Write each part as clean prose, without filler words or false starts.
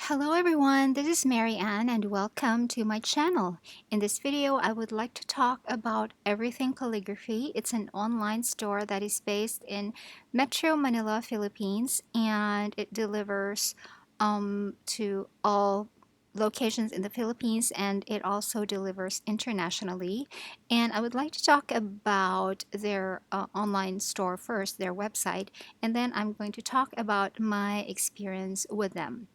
Hello everyone, this is Mary Ann and welcome to my channel. In this video, I would like to talk about Everything Calligraphy. It's an online store that is based in Metro Manila, Philippines, and it delivers to all locations in the Philippines, and it also delivers internationally. And I would like to talk about their online store first, their website, and then I'm going to talk about my experience with them.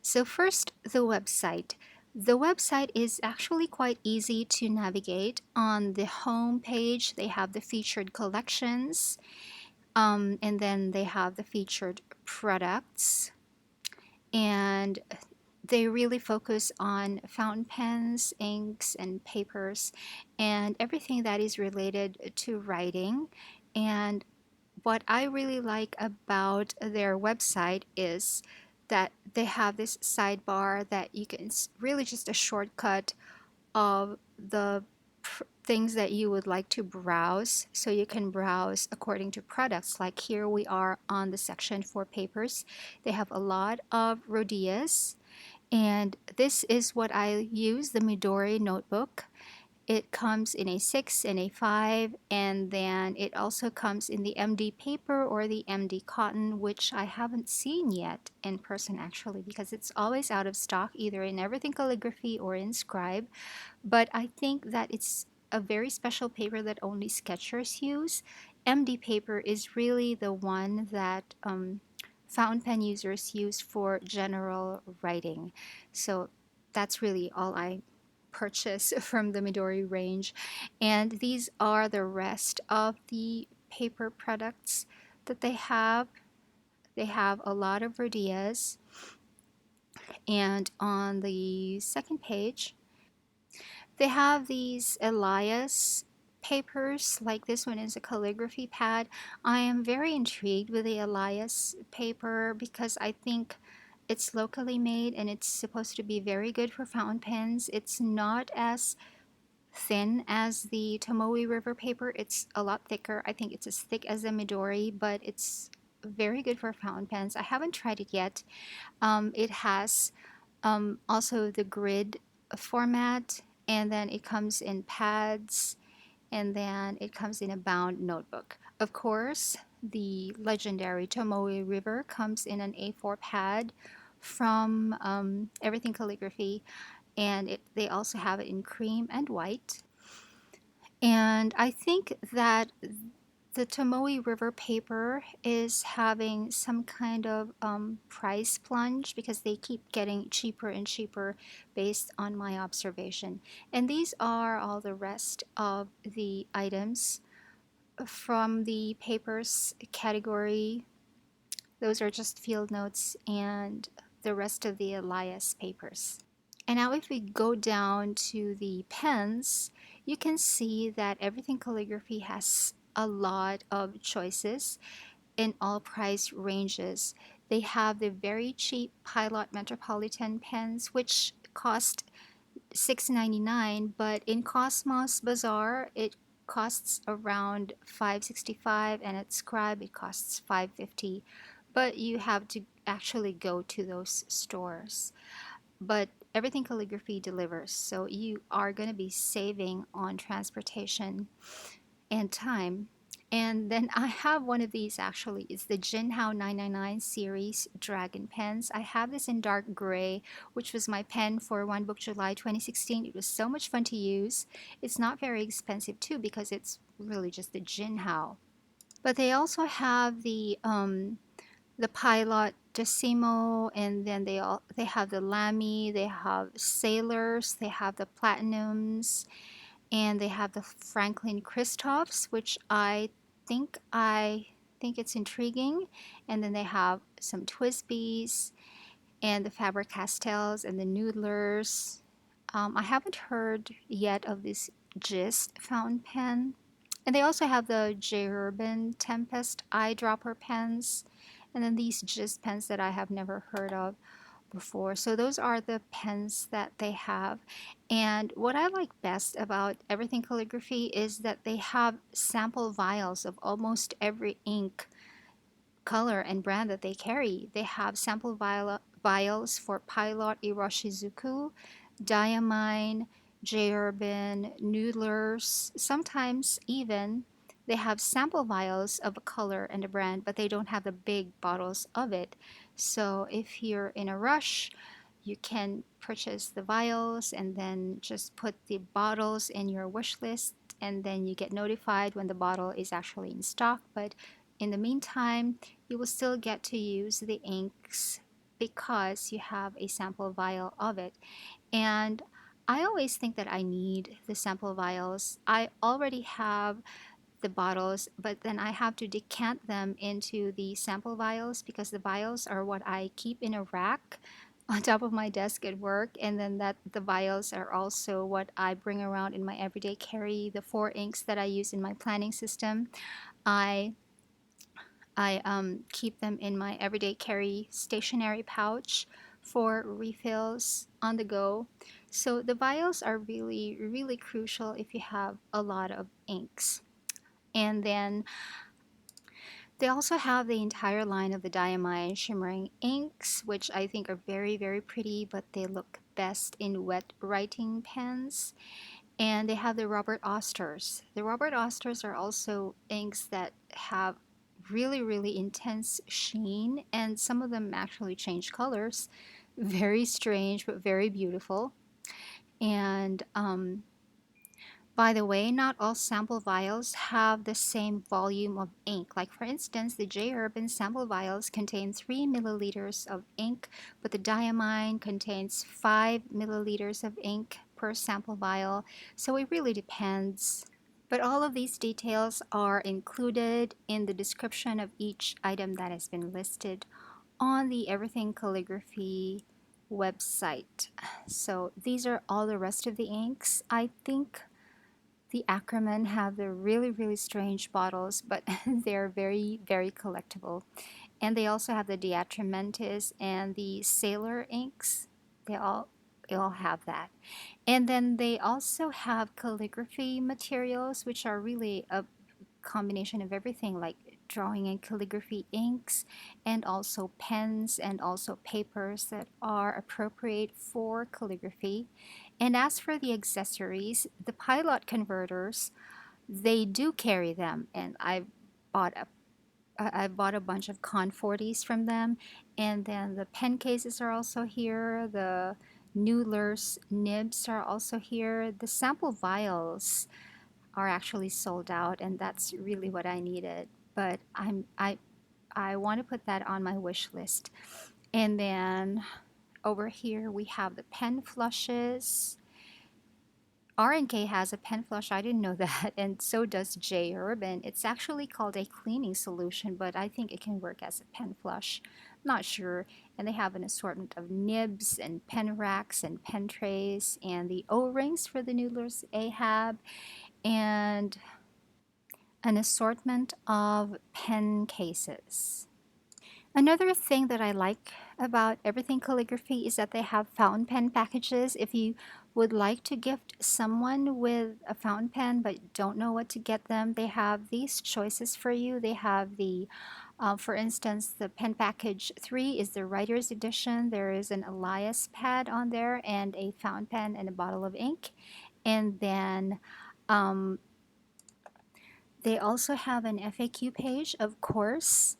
So first, the website. The website is actually quite easy to navigate. On the home page, they have the featured collections, and then they have the featured products, and they really focus on fountain pens, inks, and papers, and everything that is related to writing. And what I really like about their website is that they have this sidebar that you can really just a shortcut of the things that you would like to browse. So you can browse according to products. Like here we are on the section for papers. They have a lot of Rodias, and this is what I use, the Midori notebook. It comes in a 6 and a 5, and then it also comes in the MD paper or the MD cotton, which I haven't seen yet in person actually, because it's always out of stock either in Everything Calligraphy or in Scribe. But I think that it's a very special paper that only sketchers use. MD paper is really the one that fountain pen users use for general writing. So that's really all I purchase from the Midori range. And these are the rest of the paper products that they have. They have a lot of Rodias. And on the second page, they have these Elias papers, like this one is a calligraphy pad. I am very intrigued with the Elias paper because I think it's locally made and it's supposed to be very good for fountain pens. It's not as thin as the Tomoe River paper. It's a lot thicker. I think it's as thick as the Midori, but it's very good for fountain pens. I haven't tried it yet. It has also the grid format, and then it comes in pads, and then it comes in a bound notebook. Of course, the legendary Tomoe River comes in an A4 pad from Everything Calligraphy, and they also have it in cream and white. And I think that the Tomoe River paper is having some kind of price plunge because they keep getting cheaper and cheaper based on my observation. And these are all the rest of the items from the papers category. Those are just field notes and the rest of the Elias papers. And now if we go down to the pens, you can see that Everything Calligraphy has a lot of choices in all price ranges. They have the very cheap Pilot Metropolitan pens, which cost $6.99, but in Cosmos Bazaar, it costs around $5.65, and at Scribe, it costs $5.50. But you have to actually go to those stores. But Everything Calligraphy delivers, so you are going to be saving on transportation and time. And then I have one of these actually. It's the Jinhao 999 series Dragon pens. I have this in dark gray, which was my pen for One Book July 2016. It was so much fun to use. It's not very expensive too because it's really just the Jinhao. But they also have the Pilot Decimo, and then they have the Lamy, they have Sailors, they have the Platinums, and they have the Franklin Christophs, which I think it's intriguing. And then they have some Twisbys and the Faber Castells and the Noodlers. I haven't heard yet of this Gist fountain pen. And they also have the J. Urban Tempest eyedropper pens. And then these Gist pens that I have never heard of before. So those are the pens that they have. And what I like best about Everything Calligraphy is that they have sample vials of almost every ink, color, and brand that they carry. They have sample vials for Pilot Iroshizuku, Diamine, J-Urban, Noodlers. Sometimes even they have sample vials of a color and a brand, but they don't have the big bottles of it. So if you're in a rush, you can purchase the vials and then just put the bottles in your wish list, and then you get notified when the bottle is actually in stock. But in the meantime, you will still get to use the inks because you have a sample vial of it. And I always think that I need the sample vials. I already have the bottles, but then I have to decant them into the sample vials because the vials are what I keep in a rack on top of my desk at work, and then that the vials are also what I bring around in my everyday carry. The four inks that I use in my planning system, I I keep them in my everyday carry stationery pouch for refills on the go. So the vials are really, really crucial if you have a lot of inks. And then they also have the entire line of the Diamine shimmering inks, which I think are very, very pretty, but they look best in wet writing pens. And they have the Robert Osters. The Robert Osters are also inks that have really, really intense sheen, and some of them actually change colors. Very strange, but very beautiful. And by the way, not all sample vials have the same volume of ink. Like for instance, the J. Urban sample vials contain 3 milliliters of ink, but the Diamine contains 5 milliliters of ink per sample vial. So it really depends. But all of these details are included in the description of each item that has been listed on the Everything Calligraphy website. So these are all the rest of the inks. I think the Ackerman have the really, really strange bottles, but they're very, very collectible. And they also have the Diatramentis and the Sailor inks. They all they all have that. And then they also have calligraphy materials, which are really a combination of everything, like drawing and calligraphy inks, and also pens and also papers that are appropriate for calligraphy. And as for the accessories, the pilot converters, they do carry them, and bought a I bought a bunch of Con 40s from them, and then the pen cases are also here. The Noodler's nibs are also here. The sample vials are actually sold out, and that's really what I needed. But I want to put that on my wish list. And then over here we have the pen flushes. R&K has a pen flush. I didn't know that, and so does J. Urban. It's actually called a cleaning solution, but I think it can work as a pen flush. Not sure. And they have an assortment of nibs and pen racks and pen trays and the O-rings for the Noodler's Ahab, and an assortment of pen cases. Another thing that I like about Everything Calligraphy is that they have fountain pen packages. If you would like to gift someone with a fountain pen but don't know what to get them, they have these choices for you. They have for instance, the pen package 3 is the writer's edition. There is an Elias pad on there and a fountain pen and a bottle of ink. And then um, they also have an FAQ page, of course.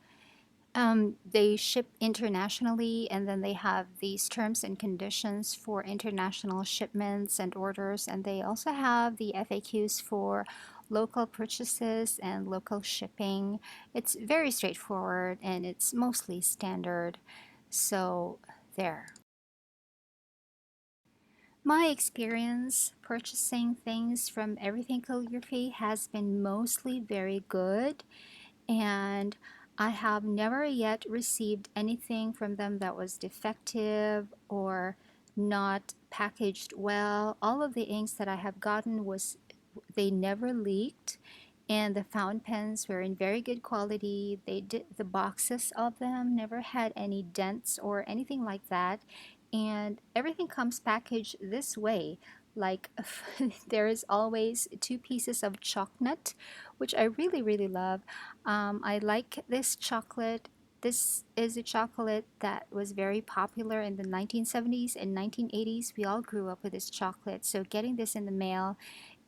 They ship internationally, and then they have these terms and conditions for international shipments and orders, and they also have the FAQs for local purchases and local shipping. It's very straightforward and it's mostly standard. So, there. My experience purchasing things from Everything Calligraphy has been mostly very good, and I have never yet received anything from them that was defective or not packaged well. All of the inks that I have gotten was they never leaked, and the fountain pens were in very good quality. The boxes of them never had any dents or anything like that, and everything comes packaged this way. Like there is always 2 pieces of chocolate, which I really, really love. I like this chocolate This is a chocolate that was very popular in the 1970s and 1980s. We all grew up with this chocolate. So getting this in the mail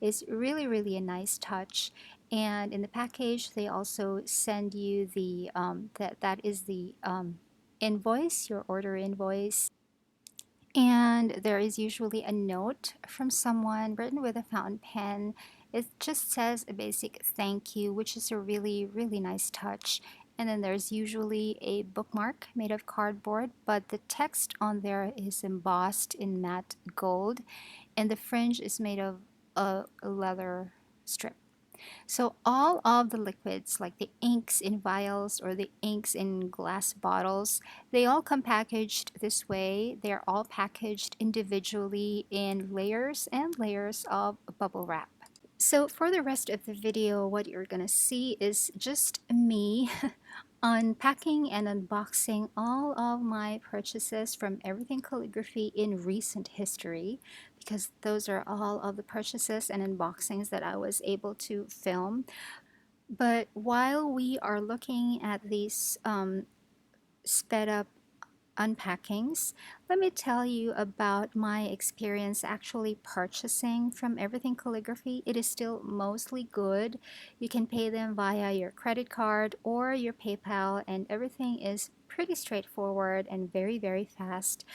is really, really a nice touch. And in the package, they also send you the that is the invoice, your order invoice. And there is usually a note from someone written with a fountain pen. It just says a basic thank you, which is a really, really nice touch. And then there's usually a bookmark made of cardboard, but the text on there is embossed in matte gold, and the fringe is made of a leather strip. So all of the liquids, like the inks in vials or the inks in glass bottles, they all come packaged this way. They're all packaged individually in layers and layers of bubble wrap. So for the rest of the video, what you're gonna see is just me unpacking and unboxing all of my purchases from Everything Calligraphy in recent history, because those are all of the purchases and unboxings that I was able to film. But while we are looking at these sped up unpackings, let me tell you about my experience actually purchasing from Everything Calligraphy. It is still mostly good. You can pay them via your credit card or your PayPal, and everything is pretty straightforward and very, very fast.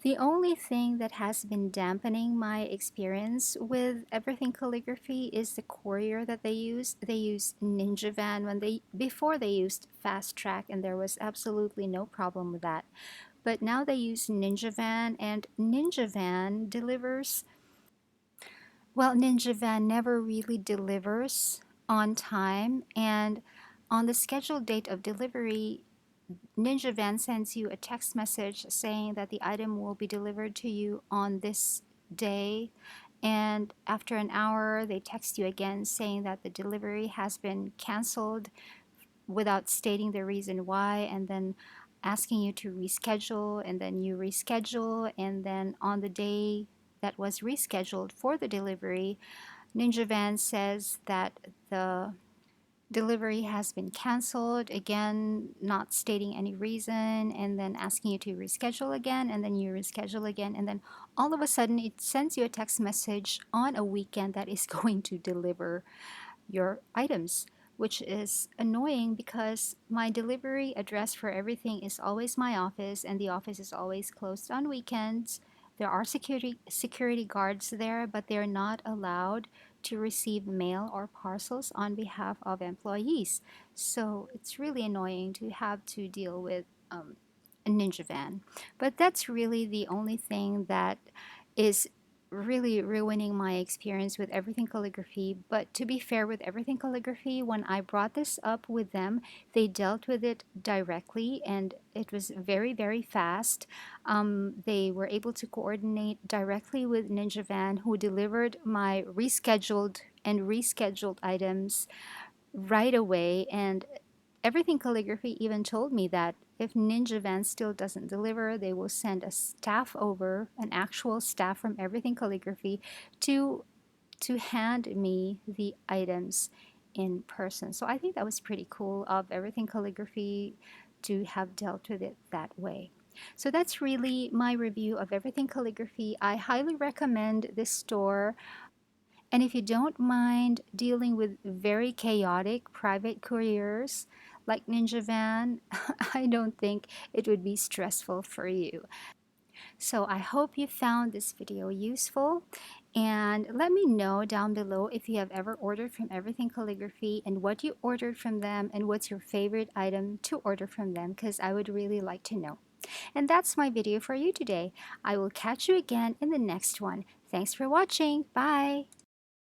The only thing that has been dampening my experience with Everything Calligraphy is the courier that they use. They use Ninja Van before they used Fast Track, and there was absolutely no problem with that. But now they use Ninja Van, and Ninja Van delivers. Well, Ninja Van never really delivers on time, and on the scheduled date of delivery, Ninja Van sends you a text message saying that the item will be delivered to you on this day. And after an hour, they text you again saying that the delivery has been canceled without stating the reason why, and then asking you to reschedule. And then you reschedule. And then on the day that was rescheduled for the delivery, Ninja Van says that the delivery has been canceled, again not stating any reason, and then asking you to reschedule again, and then you reschedule again, and then all of a sudden it sends you a text message on a weekend that is going to deliver your items, which is annoying because my delivery address for everything is always my office, and the office is always closed on weekends. There are security guards there, but they're not allowed to receive mail or parcels on behalf of employees. So it's really annoying to have to deal with a Ninja Van. But that's really the only thing that is really ruining my experience with Everything Calligraphy. But to be fair with Everything Calligraphy, when I brought this up with them, they dealt with it directly, and it was very, very fast. They were able to coordinate directly with Ninja Van, who delivered my rescheduled items right away. And Everything Calligraphy even told me that if Ninja Van still doesn't deliver, they will send a staff over, an actual staff from Everything Calligraphy, to hand me the items in person. So I think that was pretty cool of Everything Calligraphy to have dealt with it that way. So that's really my review of Everything Calligraphy. I highly recommend this store. And if you don't mind dealing with very chaotic private couriers like Ninja Van, I don't think it would be stressful for you. So I hope you found this video useful, and let me know down below if you have ever ordered from Everything Calligraphy and what you ordered from them and what's your favorite item to order from them, because I would really like to know. And that's my video for you today. I will catch you again in the next one. Thanks for watching. Bye!